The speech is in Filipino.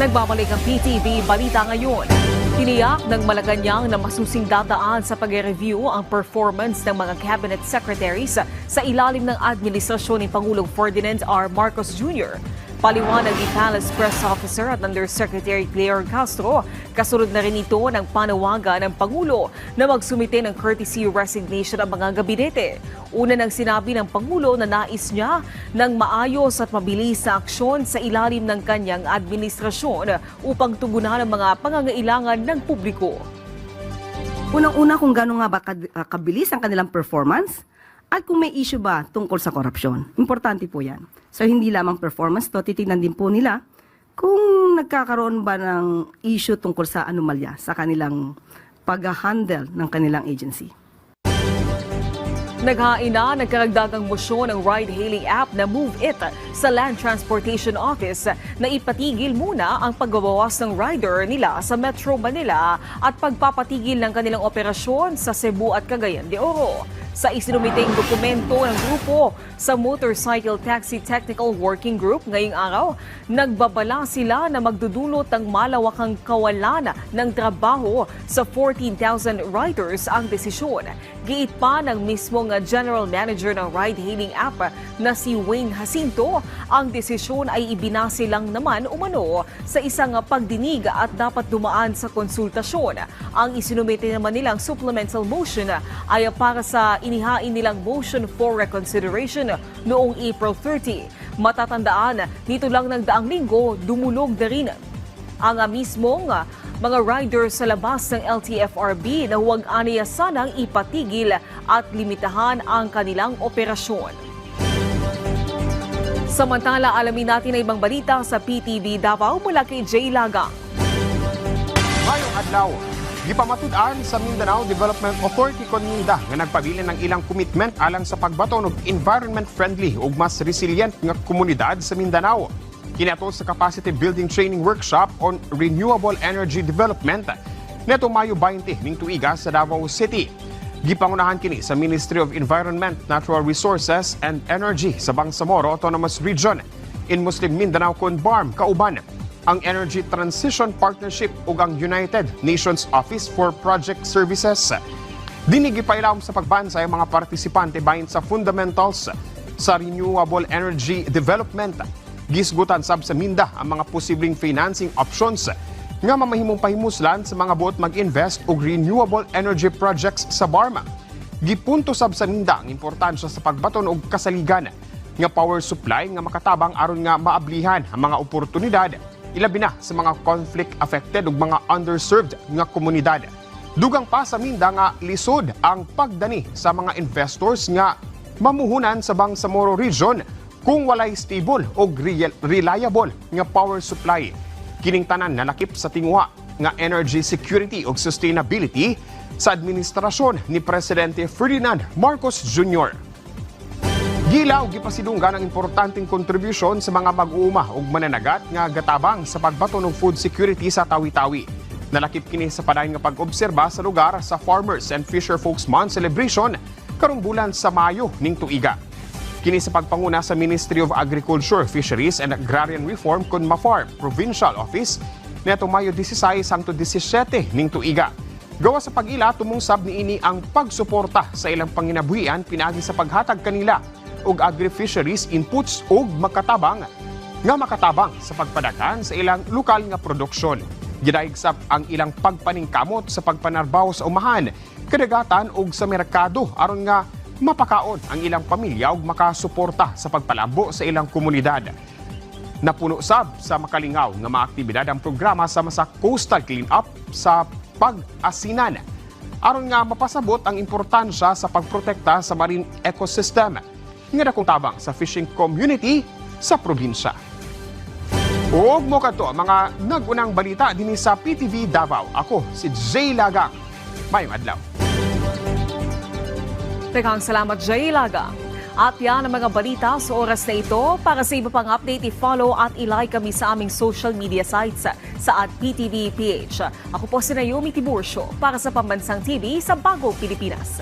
Nagbabalik ang PTV Balita ngayon. Tiniyak ng Malacanang na masusing dadaan sa pag-review ang performance ng mga cabinet secretaries sa ilalim ng administrasyon ni Pangulong Ferdinand R. Marcos Jr. Paliwanag ni Palace Press Officer at Undersecretary Claire Castro, kasunod na rin ito ng panawagan ng Pangulo na magsumite ng courtesy resignation ang mga gabinete. Una nang sinabi ng Pangulo na nais niya ng maayos at mabilis na aksyon sa ilalim ng kanyang administrasyon upang tugunan ang mga pangangailangan ng publiko. Unang-una kung gano'n nga ba kabilis ang kanilang performance at kung may issue ba tungkol sa korupsyon. Importante po yan. So hindi lamang performance to, titignan din po nila kung nagkakaroon ba ng issue tungkol sa anomalya sa kanilang pag-handle ng kanilang agency. Naghain na ng karagdagang mosyon ng ride-hailing app na Move It sa Land Transportation Office na ipatigil muna ang pagbabawas ng rider nila sa Metro Manila at pagpapatigil ng kanilang operasyon sa Cebu at Cagayan de Oro. Sa isinumiteng dokumento ng grupo sa Motorcycle Taxi Technical Working Group ngayong araw, nagbabala sila na magdudulot ng malawakang kawalan ng trabaho sa 14,000 riders ang desisyon. Giit pa ng mismong General Manager ng ride-hailing app na si Wayne Jacinto, ang desisyon ay ibinase lang naman umano sa isang pagdinig at dapat dumaan sa konsultasyon. Ang isinumite naman nilang supplemental motion ay para sa inihain nilang motion for reconsideration noong April 30. Matatandaan, dito lang ng daang linggo, dumulog na rin ang mismong mga riders sa labas ng LTFRB na huwag aniya sanang ipatigil at limitahan ang kanilang operasyon. Samantala, alamin natin ang ibang balita sa PTV Davao mula kay Jay Lagang. Ngayong adlaw, gipamatud-an sa Mindanao Development Authority Conida nga nagpabilin ng ilang commitment alang sa pagbato ng environment-friendly ug mas resilient nga komunidad sa Mindanao. Kinato sa Capacity Building Training Workshop on Renewable Energy Development neto Mayo 20 ning tuiga sa Davao City. Gipangunahan kini sa Ministry of Environment, Natural Resources and Energy sa Bangsamoro Autonomous Region in Muslim Mindanao Conbarm kauban ang Energy Transition Partnership ug ang United Nations Office for Project Services. Dinigipailam sa pagbansay ang mga partisipante bahin sa fundamentals sa renewable energy development. Gisgutan sab sa Minda ang mga posibleng financing options nga mamahimong pahimuslan sa mga buot mag-invest og renewable energy projects sa Barma. Gipunto sab sa Minda ang importansya sa pagbaton og kasaligan nga power supply nga makatabang aron nga maablihan ang mga oportunidad ilabi na sa mga conflict-affected ug mga underserved nga komunidad. Dugang pa sa Minda nga lisod ang pagdani sa mga investors nga mamuhunan sa Bangsamoro Region kung walay stable o reliable nga power supply. Kining tanan nalakip sa tingwa nga energy security o sustainability sa administrasyon ni Presidente Ferdinand Marcos Jr. Gilaw gipasidunggan ang importanteng kontribusyon sa mga mag-uuma ug mananagat nga gatabang sa pagbato ng food security sa Tawi-Tawi. Nalakip kini sa padayon nga pag-obserba sa lugar sa Farmers and Fisher Folks Month celebration karong bulan sa Mayo ning tuiga. Kini sa pagpanguna sa Ministry of Agriculture, Fisheries and Agrarian Reform kun MAFARM Provincial Office neto Mayo 16 hangtod 17 ning tuiga. Gawa sa pag-ila tumungsab niini ang pagsuporta sa ilang panginabuhian pinaagi sa paghatag kanila og agri-fisheries inputs ug makatabang sa pagpadaghan sa ilang lokal nga produksyon. Gidayigsap ang ilang pagpaningkamot sa pagpanarbaho sa umahan, kadagatan ug sa merkado aron nga mapakaon ang ilang pamilya ug makasuporta sa pagpalabo sa ilang komunidad. Napuno sab sa makalingaw nga mga aktibidad ang programa sama sa coastal cleanup sa pag-asinan aron nga mapasabot ang importansya sa pagprotekta sa marine ecosystem nga dakong tabang sa fishing community sa probinsya. Ug mo kadto ang mga nagunang balita dinhi sa PTV Davao. Ako si Jay Lagang. Mayong adlaw. Daghang salamat, Jay Lagang. At yan ang mga balita sa oras na ito. Para sa iba pang update, i-follow at i-like kami sa aming social media sites sa @PTVPH. Ako po si Naomi Tiburcio para sa Pambansang TV sa Bagong Pilipinas.